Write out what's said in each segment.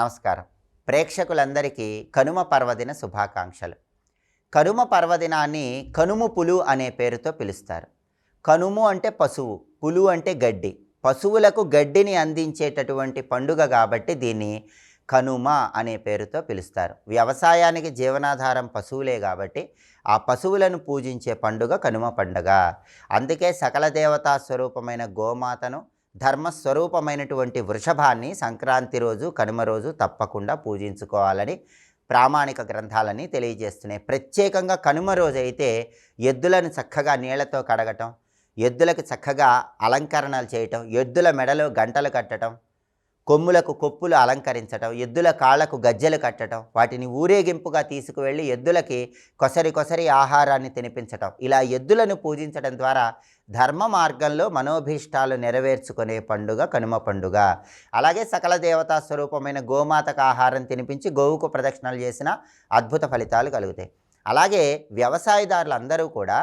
నమస్కారం. ప్రేక్షకులందరికీ కనుమ పర్వదిన శుభాకాంక్షలు. కనుమ పర్వదినాన్ని కనుము పులు అనే పేరుతో పిలుస్తారు. కనుము అంటే పశువు, పులు అంటే గడ్డి. పశువులకు గడ్డిని అందించేటటువంటి పండుగ కాబట్టి దీన్ని కనుమ అనే పేరుతో పిలుస్తారు. వ్యవసాయానికి జీవనాధారం పశువులే కాబట్టి ఆ పశువులను పూజించే పండుగ కనుమ పండుగ. అందుకే సకల దేవతా స్వరూపమైన గోమాతను, ధర్మస్వరూపమైనటువంటి వృషభాన్ని సంక్రాంతి రోజు, కనుమ రోజు తప్పకుండా పూజించుకోవాలని ప్రామాణిక గ్రంథాలని తెలియజేస్తున్నాయి. ప్రత్యేకంగా కనుమ రోజు అయితే ఎద్దులను చక్కగా నీళ్లతో కడగటం, ఎద్దులకు చక్కగా అలంకరణలు చేయటం, ఎద్దుల మెడలో గంటలు కట్టడం, కొమ్ములకు కొప్పులు అలంకరించటం, ఎద్దుల కాళ్లకు గజ్జెలు కట్టడం, వాటిని ఊరేగింపుగా తీసుకువెళ్ళి ఎద్దులకి కొసరి ఆహారాన్ని తినిపించటం, ఇలా ఎద్దులను పూజించడం ద్వారా ధర్మ మార్గంలో మనోభీష్టాలు నెరవేర్చుకునే పండుగ కనుమ పండుగ. అలాగే సకల దేవతా స్వరూపమైన గోమాతకు ఆహారం తినిపించి గోవుకు ప్రదక్షిణలు చేసిన అద్భుత ఫలితాలు కలుగుతాయి. అలాగే వ్యవసాయదారులందరూ కూడా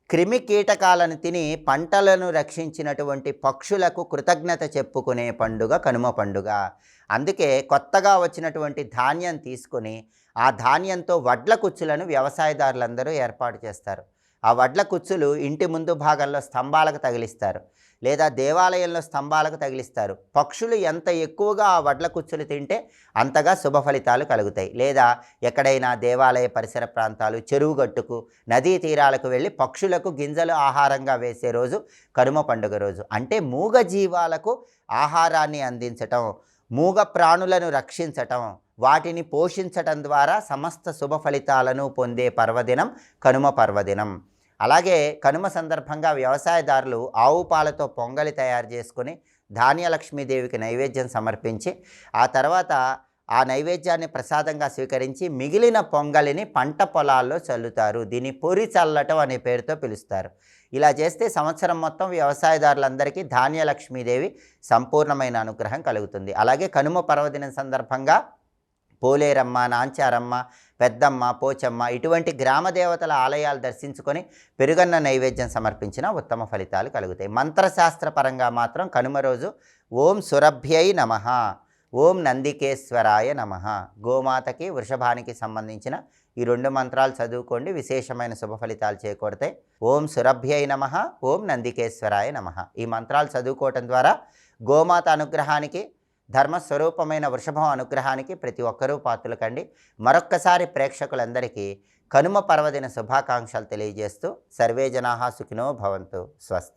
క్రిమి కీటకాలను తిని పంటలను రక్షించినటువంటి పక్షులకు కృతజ్ఞత చెప్పుకునే పండుగ కనుమ పండుగ. అందుకే కొత్తగా వచ్చినటువంటి ధాన్యం తీసుకొని ఆ ధాన్యంతో వడ్ల కుచ్చులను వ్యవసాయదారులందరూ ఏర్పాటు చేస్తారు. ఆ వడ్ల కుచ్చులు ఇంటి ముందు భాగంలో స్తంభాలకు తగిలిస్తారు, లేదా దేవాలయంలో స్తంభాలకు తగిలిస్తారు. పక్షులు ఎంత ఎక్కువగా ఆ వడ్ల కుచ్చులు తింటే అంతగా శుభ ఫలితాలు కలుగుతాయి. లేదా ఎక్కడైనా దేవాలయ పరిసర ప్రాంతాలు, చెరువు గట్టుకు, నదీ తీరాలకు వెళ్ళి పక్షులకు గింజలు ఆహారంగా వేసే రోజు కనుమ పండుగ రోజు. అంటే మూగ జీవాలకు ఆహారాన్ని అందించటం, మూగ ప్రాణులను రక్షించటం, వాటిని పోషించటం ద్వారా సమస్త శుభ ఫలితాలను పొందే పర్వదినం కనుమ పర్వదినం. అలాగే కనుమ సందర్భంగా వ్యవసాయదారులు ఆవు పాలతో పొంగలి తయారు చేసుకుని ధాన్యలక్ష్మీదేవికి నైవేద్యం సమర్పించి ఆ తర్వాత ఆ నైవేద్యాన్ని ప్రసాదంగా స్వీకరించి మిగిలిన పొంగలిని పంట పొలాల్లో చల్లుతారు. దీన్ని పొరి చల్లటం అనే పేరుతో పిలుస్తారు. ఇలా చేస్తే సంవత్సరం మొత్తం వ్యవసాయదారులందరికీ ధాన్యలక్ష్మీదేవి సంపూర్ణమైన అనుగ్రహం కలుగుతుంది. అలాగే కనుమ పర్వదినం సందర్భంగా పోలేరమ్మ, నాంచారమ్మ, పెద్దమ్మ, పోచమ్మ ఇటువంటి గ్రామ దేవతల ఆలయాలు దర్శించుకొని పెరుగన్న నైవేద్యం సమర్పించిన ఉత్తమ ఫలితాలు కలుగుతాయి. మంత్రశాస్త్రపరంగా మాత్రం కనుమ రోజు ఓం సురభ్యై నమః, ఓం నందికేశ్వరాయ నమః, గోమాతకి, వృషభానికి సంబంధించిన ఈ 2 మంత్రాలు చదువుకోండి, విశేషమైన శుభ ఫలితాలు చేకూడతాయి. ఓం సురభ్యై నమః, ఓం నందికేశ్వరాయ నమః. ఈ మంత్రాలు చదువుకోవటం ద్వారా గోమాత అనుగ్రహానికి, ధర్మస్వరూపమైన వృషభం అనుగ్రహానికి ప్రతి ఒక్కరూ పాత్రలు కండి. మరొక్కసారి ప్రేక్షకులందరికీ కనుమ పర్వదిన శుభాకాంక్షలు తెలియజేస్తూ సర్వే జనాః సుఖినో భవంతు. స్వస్తి.